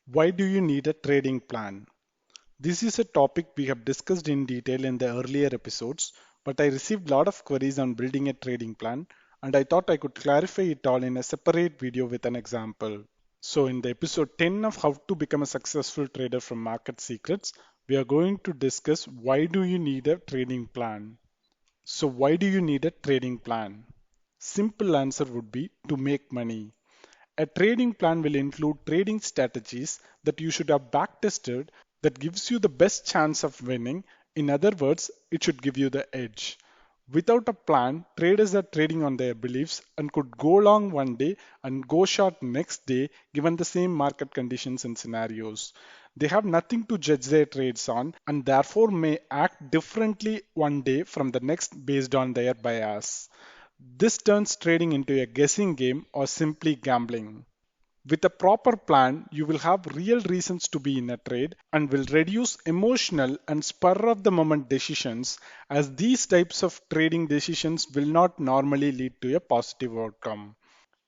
Why do you need a trading plan? This is a topic we have discussed in detail in the earlier episodes, but I received a lot of queries on building a trading plan, and I thought I could clarify it all in a separate video with an example. So in the episode 10 of how to become a successful trader from Market Secrets, we are going to discuss why do you need a trading plan. So why do you need a trading plan? Simple answer would be to make money. A trading plan will include trading strategies that you should have backtested that gives you the best chance of winning. In other words, it should give you the edge. Without a plan, traders are trading on their beliefs and could go long one day and go short next day given the same market conditions and scenarios. They have nothing to judge their trades on and therefore may act differently one day from the next based on their bias. This turns trading into a guessing game or simply gambling. With a proper plan, you will have real reasons to be in a trade and will reduce emotional and spur of the moment decisions, as these types of trading decisions will not normally lead to a positive outcome.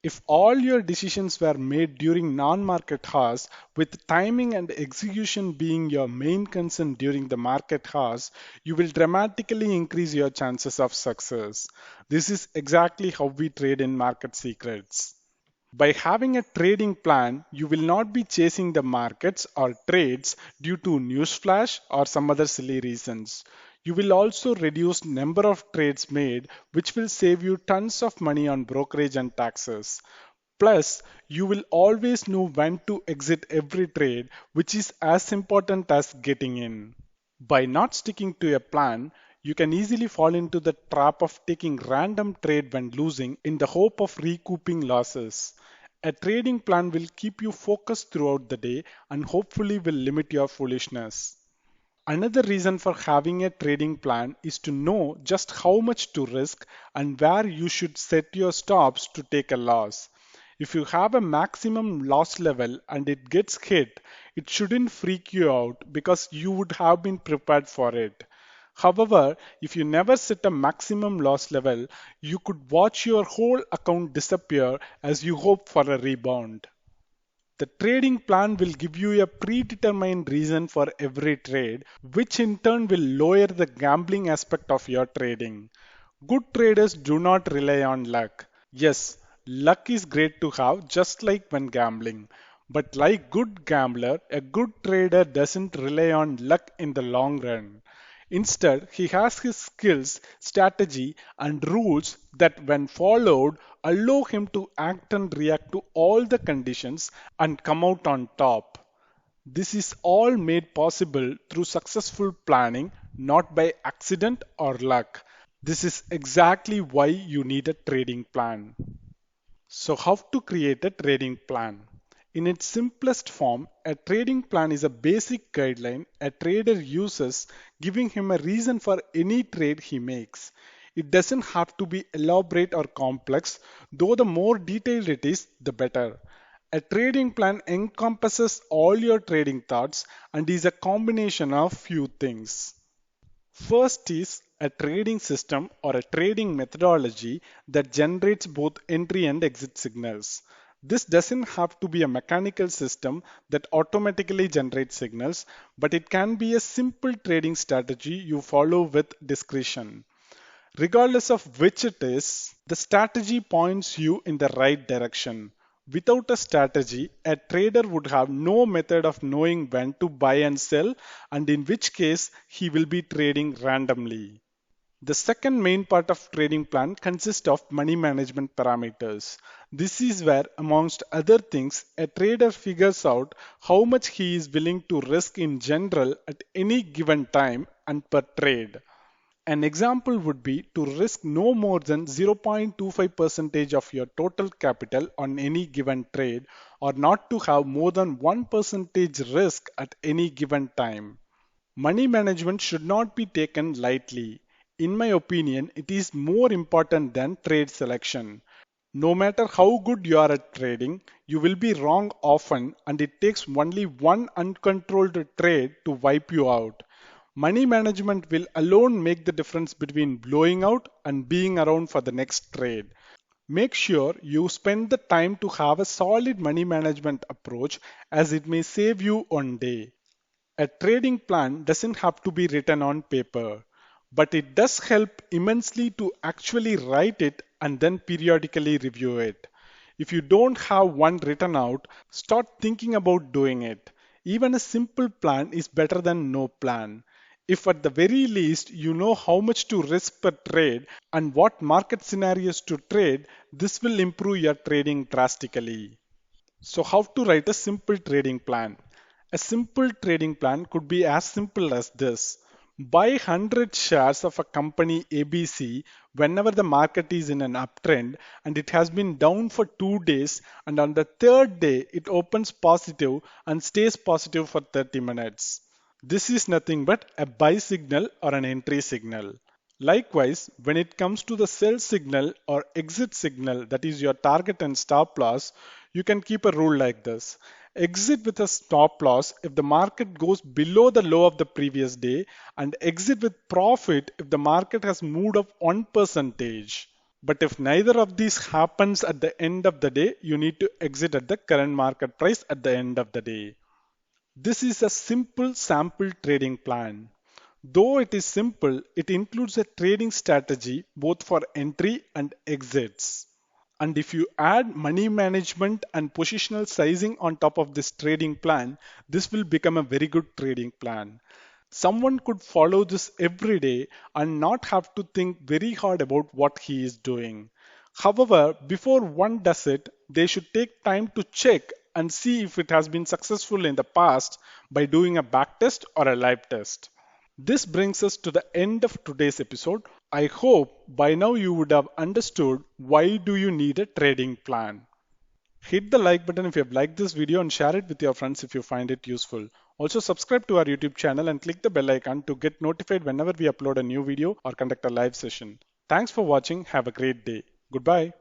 If all your decisions were made during non-market hours, with timing and execution being your main concern during the market hours, you will dramatically increase your chances of success. This is exactly how we trade in Market Secrets. By having a trading plan, you will not be chasing the markets or trades due to news flash or some other silly reasons. You will also reduce number of trades made, which will save you tons of money on brokerage and taxes. Plus, you will always know when to exit every trade, which is as important as getting in. By not sticking to a plan, you can easily fall into the trap of taking random trade when losing in the hope of recouping losses. A trading plan will keep you focused throughout the day and hopefully will limit your foolishness. Another reason for having a trading plan is to know just how much to risk and where you should set your stops to take a loss. If you have a maximum loss level and it gets hit, it shouldn't freak you out because you would have been prepared for it. However, if you never set a maximum loss level, you could watch your whole account disappear as you hope for a rebound. The trading plan will give you a predetermined reason for every trade, which in turn will lower the gambling aspect of your trading. Good traders do not rely on luck. Yes, luck is great to have, just like when gambling. But like good gambler, a good trader doesn't rely on luck in the long run. Instead, he has his skills, strategy, and rules that, when followed, allow him to act and react to all the conditions and come out on top. This is all made possible through successful planning, not by accident or luck. This is exactly why you need a trading plan. So, how to create a trading plan? In its simplest form, a trading plan is a basic guideline a trader uses, giving him a reason for any trade he makes. It doesn't have to be elaborate or complex, though the more detailed it is, the better. A trading plan encompasses all your trading thoughts and is a combination of few things. First is a trading system or a trading methodology that generates both entry and exit signals. This doesn't have to be a mechanical system that automatically generates signals, but it can be a simple trading strategy you follow with discretion. Regardless of which it is, the strategy points you in the right direction. Without a strategy, a trader would have no method of knowing when to buy and sell, and in which case he will be trading randomly. The second main part of trading plan consists of money management parameters. This is where, amongst other things, a trader figures out how much he is willing to risk in general at any given time and per trade. An example would be to risk no more than 0.25% of your total capital on any given trade, or not to have more than 1% risk at any given time. Money management should not be taken lightly. In my opinion, it is more important than trade selection. No matter how good you are at trading, you will be wrong often, and it takes only one uncontrolled trade to wipe you out. Money management will alone make the difference between blowing out and being around for the next trade. Make sure you spend the time to have a solid money management approach as it may save you one day. A trading plan doesn't have to be written on paper, but it does help immensely to actually write it and then periodically review it. If you don't have one written out, start thinking about doing it. Even a simple plan is better than no plan. If at the very least you know how much to risk per trade and what market scenarios to trade, this will improve your trading drastically. So how to write a simple trading plan? A simple trading plan could be as simple as this. Buy 100 shares of a company ABC whenever the market is in an uptrend and it has been down for 2 days, and on the third day it opens positive and stays positive for 30 minutes. This is nothing but a buy signal or an entry signal. Likewise, when it comes to the sell signal or exit signal, that is your target and stop loss, you can keep a rule like this. Exit with a stop loss if the market goes below the low of the previous day, and exit with profit if the market has moved up 1%. But if neither of these happens at the end of the day, you need to exit at the current market price at the end of the day. This is a simple sample trading plan. Though it is simple, it includes a trading strategy both for entry and exits. And if you add money management and positional sizing on top of this trading plan, this will become a very good trading plan. Someone could follow this every day and not have to think very hard about what he is doing. However, before one does it, they should take time to check and see if it has been successful in the past by doing a back test or a live test. This brings us to the end of today's episode. I hope by now you would have understood why do you need a trading plan. Hit the like button if you have liked this video and share it with your friends if you find it useful. Also subscribe to our YouTube channel and click the bell icon to get notified whenever we upload a new video or conduct a live session. Thanks for watching. Have a great day. Goodbye.